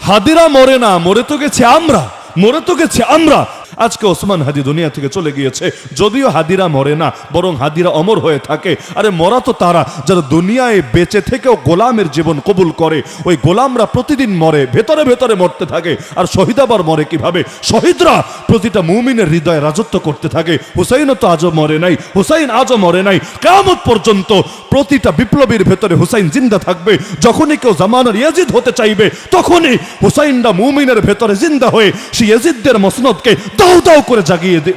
হাদিরা মরে না, মরে তো গেছে আমরা, মরে তো গেছে আমরা। আজকে ওসমান হাদি দুনিয়া থেকে চলে গিয়েছে, যদিও হাদিরা মরে না, বরং হাদিরা অমর হয়ে থাকে। আরে মরা তো তারা যারা দুনিয়ায় বেঁচে থেকেও গোলামের জীবন কবুল করে। ওই গোলামরা প্রতিদিন মরে, ভেতরে ভেতরে মরতে থাকে। আর শহীদ আবার মরে কিভাবে? শহীদরা প্রতিটা মুমিনের হৃদয়ে রাজত্ব করতে থাকে। হুসাইনও তো আজও মরে নাই, হুসাইন আজও মরে নাই। কিয়ামত পর্যন্ত প্রতিটা বিপ্লবীর ভেতরে হুসাইন জিন্দা থাকবে। যখনই কেউ জামানার ইয়াজিদ হতে চাইবে, তখনই হুসাইনরা মুমিনের ভেতরে জিন্দা হয়ে সেই ইয়াজিদদের মসনদকে দাও দাও করে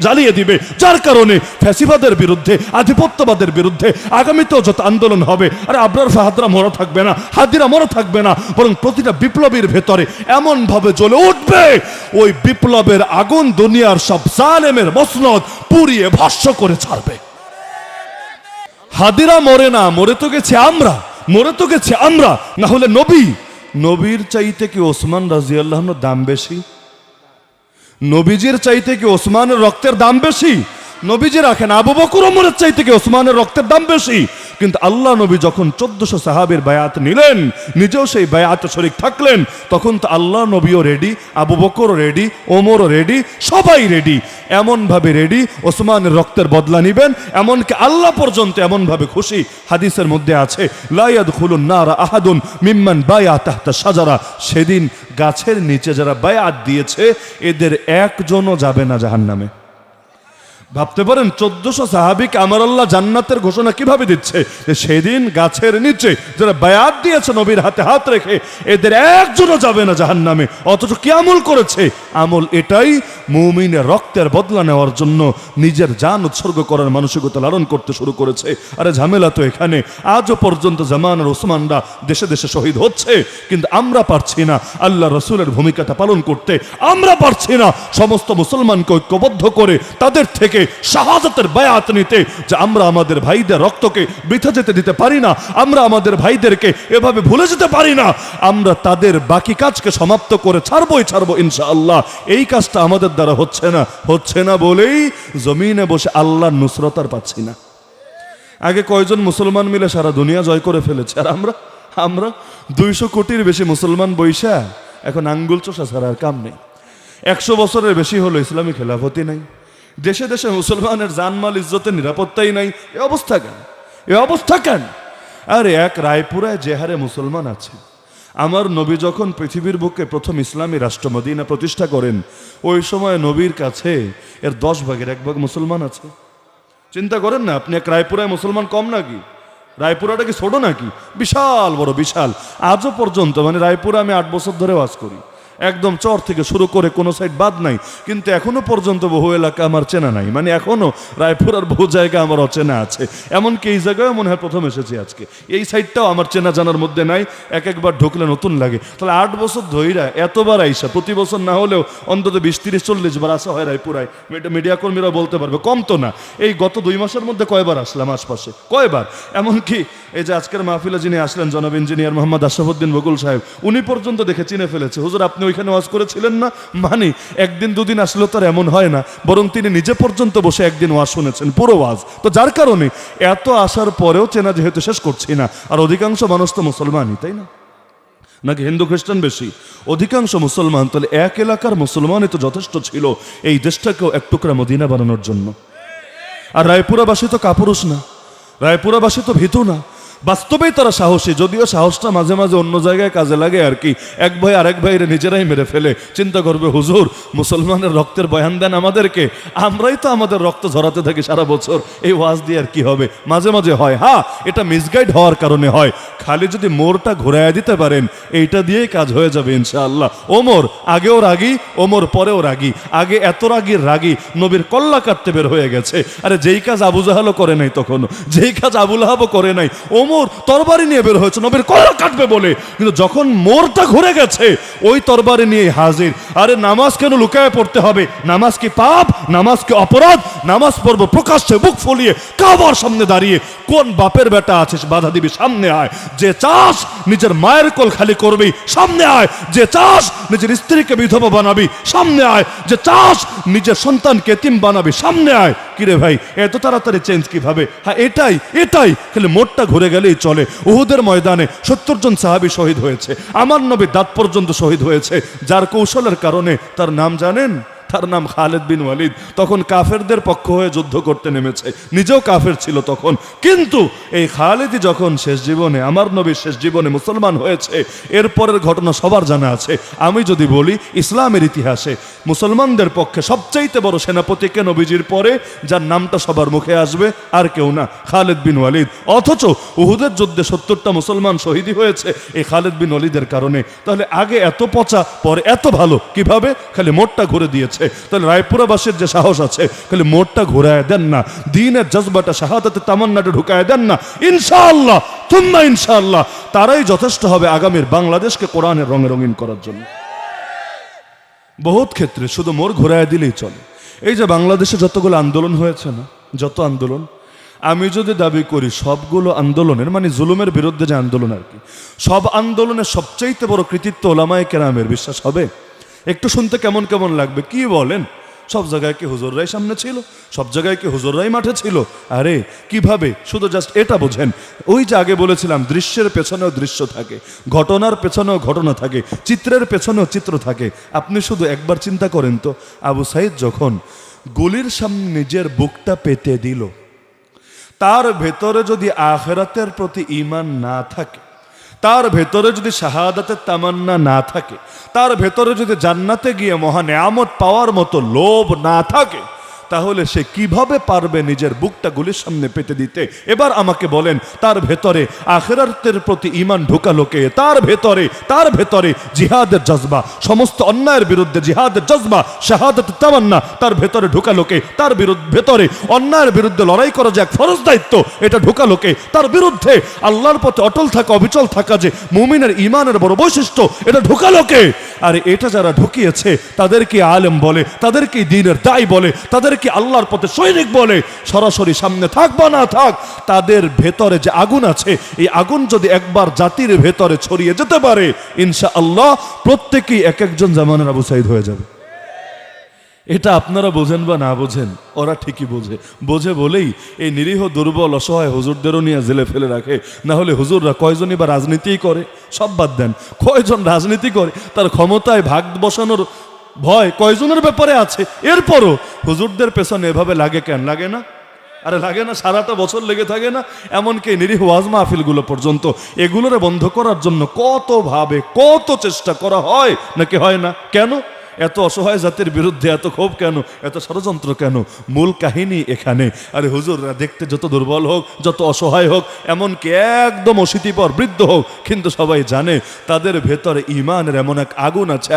জ্বালিয়ে দিবে। যার কারণে ফ্যাসিবাদের বিরুদ্ধে, আধিপত্যবাদের বিরুদ্ধে আগামীতেও যত আন্দোলন হবে, আরে আবরার ফাহাদরা মরা থাকবে না, হাদিরা মরা থাকবে না, বরং প্রতিটা বিপ্লবীর ভেতরে এমন ভাবে জ্বলে উঠবে, ওই বিপ্লবের আগুন দুনিয়ার সব জালেমের মসনদ পুড়িয়ে ভস্ম করে ছাড়বে। হাদিরা মরে না, মরে তো গেছে আমরা, মরে তো গেছে আমরা। না হলে নবীর চাইতে কি ওসমান রাদিয়াল্লাহু আনহুর দাম বেশি? নবীজির চাইতে কি ওসমানের রক্তের দাম বেশি? নবীজি রাখেন আবু বকর ওমরের চাইতে কি ওসমানের রক্তের দাম বেশি? কিন্তু আল্লাহ নবী যখন 1400 সাহাবীর বায়াত নিলেন, নিজেও সেই বায়াতে শরীক থাকলেন, তখন তো আল্লাহ নবীও রেডি, আবু বকরও রেডি, ওমরও রেডি, সবাই রেডি। এমনভাবে রেডি ওসমানের রক্তের বদলা নিবেন, এমনকি আল্লাহ পর্যন্ত এমনভাবে খুশি। হাদিসের মধ্যে আছে লা ইয়াদখুলুন নারা আহাদুন মিম্মান বায়া তাহতা শাজারা, সেদিন গাছের নিচে যারা বায়াত দিয়েছে এদের একজনও যাবে না জাহান্নামে। ভাবতে পারেন 1400 সাহাবীকে আমার আল্লাহ জান্নাতের ঘোষণা কিভাবে দিচ্ছে? সেদিন গাছের নিচে যারা বায়াত দিয়েছে নবীর হাতে হাত রেখে, এদের একজনও যাবে না জাহান্নামে। অথচ কি আমল করেছে? আমল এটাই, মুমিনের রক্তের বদলা নেওয়ার জন্য নিজের জান উৎসর্গ করার মানসিকতা লালন করতে শুরু করেছে। আরে ঝামেলা তো এখানে, আজও পর্যন্ত জামানার ওসমানরা দেশে দেশে শহীদ হচ্ছে, কিন্তু আমরা পারছি না আল্লাহ রসুলের ভূমিকাটা পালন করতে। আমরা পারছি না সমস্ত মুসলমানকে ঐক্যবদ্ধ করে তাদের থেকে শাহাদাতের বায়াত নিতে, যে আমরা আমাদের ভাইদের রক্তকে বৃথা যেতে দিতে পারি না, আমরা আমাদের ভাইদেরকে এভাবে ভুলে যেতে পারি না। আমরা তাদের বাকি কাজকে সমাপ্ত করে ছাড়বো ইনশাআল্লাহ। এই কাজটা আমাদের দ্বারা হচ্ছে না বলেই জমিনে বসে আল্লাহর নুসরত আর পাচ্ছি না। আগে কয়জন মুসলমান মিলে সারা দুনিয়া জয় করে ফেলেছে, আর আমরা 200 কোটির বেশি মুসলমান বৈশা এখন আঙ্গুল চোষা ছাড়া আর কাম নেই। 100 বছরের বেশি হলো ইসলামী খেলাফতি নাই, দেশে দেশে মুসলমানের জানমাল ইজ্জতের নিরাপত্তাই নাই। এ অবস্থা কেন? আরে এক রায়পুরায় যে হারে মুসলমান আছে, আমার নবী যখন পৃথিবীর বুকে প্রথম ইসলামী রাষ্ট্র মদিনা প্রতিষ্ঠা করেন, ওই সময় নবীর কাছে এর 10 ভাগের 1 ভাগ মুসলমান আছে। চিন্তা করেন না আপনি, এক রায়পুরায় মুসলমান কম নাকি? রায়পুরাটা কি ছোট নাকি? বিশাল বড়, বিশাল। আজও পর্যন্ত মানে রায়পুরে আমি 8 বছর ধরে ওয়াজ করি, একদম চর থেকে শুরু করে কোনো সাইড বাদ নাই, কিন্তু এখনো পর্যন্ত বহু এলাকা আমার চেনা নাই। মানে এখনো রায়পুরার বহু জায়গা আমার অচেনা আছে। এমনকি এই জায়গায় মনে হয় প্রথম এসেছি আজকে, এই সাইডটাও আমার চেনা জানার মধ্যে নাই। একবার ঢুকলে নতুন লাগে। তাহলে 8 বছর ধইরা এতবার আইসা, প্রতি বছর না হলেও অন্তত 20, 30, 40 বার আসা হয় রায়পুরায়। মিডিয়া কর্মীরা বলতে পারবে, কম তো না। এই গত 2 মাসের মধ্যে কয়বার আসলাম আশপাশে, কয়বার। এমনকি এই যে আজকের মাহফিলে যিনি আসলেন জনাব ইঞ্জিনিয়ার মোহাম্মদ আশরাফুদ্দিন বকুল সাহেব, উনি পর্যন্ত দেখে চিনে ফেলেছে, হুজুর আপনি ওইখানে ওয়াজ করেছিলেন না। মানে একদিন দুদিন আসলে তো এমন হয় না, বরং তিনি নিজে পর্যন্ত বসে একদিন ওয়াজ শুনেছেন, পুরো ওয়াজ। তো যার কারণে এত আসার পরেও চেনা যেহেতু শেষ করছি না। আর অধিকাংশ মানুষ তো মুসলমানই, তাই না? নাকি হিন্দু খ্রিস্টান বেশি? অধিকাংশ মুসলমান। তাহলে এক এলাকার মুসলমানই তো যথেষ্ট ছিল এই দেশটাকেও এক টুকরা মদিনা বানানোর জন্য। আর রায়পুরাবাসী তো কাপুরুষ না, রায়পুরাবাসী তো ভীতু না, বাস্তবেই তারা সাহসী। যদিও সাহসটা মাঝে মাঝে অন্য জায়গায় কাজে লাগে আর কি। এক ভাই আরেক ভাইরে নিজেরাই মেরে ফেলে। চিন্তা করবে, হুজুর মুসলমানের রক্তের বয়ান দেন আমাদেরকে, আমরাই তো আমাদের রক্ত ঝরাতে থাকি সারা বছর, এই ওয়াজ দিয়ে আর কি হবে? মাঝে মাঝে হয়, হ্যাঁ এটা মিসগাইড হওয়ার কারণে হয়। খালি যদি মোড়টা ঘুরাইয়া দিতে পারেন, এইটা দিয়েই কাজ হয়ে যাবে ইনশাআল্লাহ। ওমর আগেও রাগী, ওমর পরেও রাগী। আগে এত রাগী নবীর কল্লা কাটতে বের হয়ে গেছে। আরে যেই কাজ আবু জাহালও করে নাই তখনও, যেই কাজ আবু লাহাবও করে নাই, ওমর তরবারি নিয়ে বের হয়েছে নবীর কল্লা কাটবে বলে। কিন্তু যখন মোড়টা ঘুরে গেছে, ওই তরবারি নিয়ে হাজির। আরে নামাজ কেন লুকায় পড়তে হবে? নামাজ কি পাপ? নামাজ কি অপরাধ? নামাজ পড়ব প্রকাশ্যে বুক ফুলিয়ে কাবার সামনে দাঁড়িয়ে। কোন বাপের বেটা আছিস বাধা দিবি? সামনে আয়। যে চাস নিজের মায়ের কোল খালি করবি, সামনে আয়। যে চাস নিজের স্ত্রীকে বিধবা বানাবি, সামনে আয়। যে চাস নিজের সন্তানকে এতিম বানাবি, সামনে আয়। কিরে ভাই এত তাড়াতাড়ি চেঞ্জ কিভাবে? হ্যাঁ এটাই খালি মোড়টা ঘুরে গেলেই চলে। উহুদের ময়দানে 70 জন সাহাবী শহীদ হয়েছে, আমার নবীর দাঁত পর্যন্ত শহীদ হয়েছে। যার কৌশলের কারণে তার নাম জানেন? তার নাম খালিদ বিন ওয়ালিদ। তখন কাফেরদের পক্ষ হয়ে যুদ্ধ করতে নেমেছে, নিজেও কাফের ছিল তখন। কিন্তু এই খালিদই যখন শেষ জীবনে, আমার নবীর শেষ জীবনে মুসলমান হয়েছে, এরপরের ঘটনা সবার জানা আছে। আমি যদি বলি ইসলামের ইতিহাসে মুসলমানদের পক্ষে সবচাইতে বড় সেনাপতিকে নবীজির পরে যার নামটা সবার মুখে আসবে, আর কেউ না, খালিদ বিন ওয়ালিদ। অথচ উহুদের যুদ্ধে 70টা মুসলমান শহীদই হয়েছে এই খালিদ বিন ওয়ালিদের কারণে। তাহলে আগে এত পচা, পরে এত ভালো কিভাবে? খালি মোড়টা ঘুরে দিয়েছে। তাহলে রায়পুরাবাসীর যে সাহস আছে, খালি মোড়টা ঘুরায় দেন না, দ্বীনের জজবাটা, শাহাদাতের তামান্নাটা ঢুকায় দেন না, ইনশাআল্লাহ তুম্মা ইনশাআল্লাহ তারাই যথেষ্ট হবে আগামীর বাংলাদেশকে কোরআনের রঙে রঙিন করার জন্য। বহুত ক্ষেত্রে শুধু মোড় ঘুরায় দিলেই চলে। এই যে বাংলাদেশে যতগুলো আন্দোলন হয়েছে না, যত আন্দোলন, আমি যদি দাবি করি সবগুলো আন্দোলনের, মানে জুলুমের বিরুদ্ধে যে আন্দোলন আর কি, সব আন্দোলনের সবচাইতে বড় কৃতিত্ব ওলামায়ে কেরামের, বিশ্বাস হবে? একটু শুনতে কেমন কেমন লাগবে, কি বলেন? সব জায়গায় কি হুজুররাই সামনে ছিল? সব জায়গায় কি হুজুররাই মাঠে ছিল? আরে কিভাবে? শুধু জাস্ট এটা বোঝেন, ওই যে আগে বলেছিলাম দৃশ্যের পেছনেও দৃশ্য থাকে, ঘটনার পেছনেও ঘটনা থাকে, চিত্রের পেছনেও চিত্র থাকে। আপনি শুধু একবার চিন্তা করেন তো, আবু সাইদ যখন গুলির সামনে নিজের বুকটা পেতে দিল, তার ভেতরে যদি আখিরাতের প্রতি ঈমান না থাকে, তার ভেতরে যদি শাহাদাতের তামান্না না থাকে, তার ভেতরে যদি জান্নাতে গিয়ে মহা নেয়ামত পাওয়ার মতো লোভ না থাকে, তাহলে সে কিভাবে পারবে নিজের বুকটা গুলির সামনে পেতে দিতে? এবার আমাকে বলেন, তার ভেতরে আখিরাতের প্রতি ঈমান ঢোকালো কে? তার ভেতরে জিহাদের জজবা, সমস্ত অন্যায়ের বিরুদ্ধে জিহাদের জজবা, শাহাদাত তামান্না তার ভেতরে ঢোকালো কে? তার ভেতরে অন্যায়ের বিরুদ্ধে লড়াই করা যে এক ফরজ দায়িত্ব, এটা ঢোকালো কে? তার বিরুদ্ধে আল্লাহর পথে অটল থাকা, অবিচল থাকা যে মুমিনের ঈমানের বড় বৈশিষ্ট্য, এটা ঢোকালো কে? আর এটা যারা ঢুকিয়েছে তাদেরকে আলেম বলে, তাদেরকে দ্বীনের দায়ী বলে, তাদেরকে আল্লাহর পথে সৈনিক বলে। সরাসরি সামনে থাক বা না থাক, তাদের ভেতরে যে আগুন আছে, এই আগুন যদি একবার জাতির ভেতরে ছড়িয়ে যেতে পারে, ইনশাআল্লাহ প্রত্যেকেই এক একজন জামানের আবু সাইদ হয়ে যাবে। এটা আপনারা বোঝেন বা না বোঝেন, ওরা ঠিকই বোঝে বলেই এই নিরীহ দুর্বল অসহায় হুজুরদেরও নিয়ে জেলে ফেলে রাখে। না হলে হুজুররা কয়জনই বা রাজনীতিই করে? সব বাদ দেন, কয়জন রাজনীতি করে? তার ক্ষমতায় ভাগ বসানোর ভয় কয়জনের ব্যাপারে আছে? এরপরও হুজুরদের পেছনে এভাবে লাগে কেন? লাগে না? আরে লাগে না? সারাটা বছর লেগে থাকে না? এমনকি নিরীহ ওয়াজ মাহফিলগুলো পর্যন্ত এগুলোরে বন্ধ করার জন্য কত ভাবে, কত চেষ্টা করা হয়, নাকি হয় না? কেন এত অসহায় জাতির বিরুদ্ধে এত ক্ষোভ কেন, এত ষড়যন্ত্র কেন? মূল কাহিনী এখানে। আরে হুজুররা দেখতে যত দুর্বল হোক, যত অসহায় হোক, এমনকি একদম অশীতিপর বৃদ্ধ হোক, কিন্তু সবাই জানে তাদের ভেতরে ঈমানের এমন এক আগুন আছে,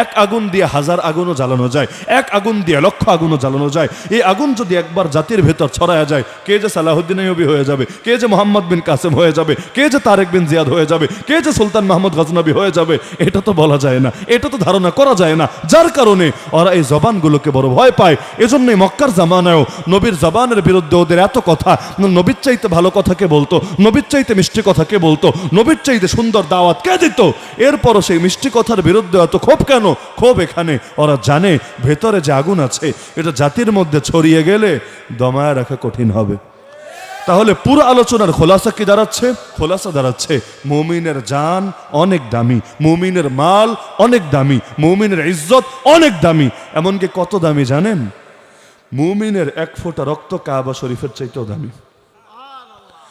এক আগুন দিয়ে হাজার আগুনও জ্বালানো যায়, এক আগুন দিয়ে লক্ষ আগুনও জ্বালানো যায়। এই আগুন যদি একবার জাতির ভেতর ছড়ায়া যায়, কে যে সালাহুদ্দিন আইয়ুবী হয়ে যাবে, কে যে মোহাম্মদ বিন কাসেম হয়ে যাবে, কে যে তারেক বিন জিয়াদ হয়ে যাবে, কে যে সুলতান মাহমুদ গজনবী হয়ে যাবে, এটা তো বলা যায় না, এটা তো ধারণা করা যায় না। যার কারণে ওরা এই জবানগুলোকে বড় ভয় পায়। এজন্যই মক্কার জামানায়ও নবীর জবানের বিরুদ্ধে ওদের এত কথা। নবীর চাইতে ভালো কথা কে বলতো? নবীর চাইতে মিষ্টি কথা কে বলতো? নবীর চাইতে সুন্দর দাওয়াত কে দিত? এরপরও সেই মিষ্টি কথার বিরুদ্ধে এত ক্ষোভ কেন? ক্ষোভ এখানে, ওরা জানে ভেতরে যে আগুন আছে, এটা জাতির মধ্যে ছড়িয়ে গেলে দমায় রাখা কঠিন হবে। তাহলে পুরো আলোচনার খোলাসা কি দাঁড়াচ্ছে? খোলাসা দাঁড়াচ্ছে মুমিনের জান অনেক দামি, মুমিনের মাল অনেক দামি, মুমিনের ইজ্জত অনেক দামি। এমনকি কত দামি জানেন? মুমিনের এক ফোঁটা রক্ত কাবা শরীফের চাইতেও দামি।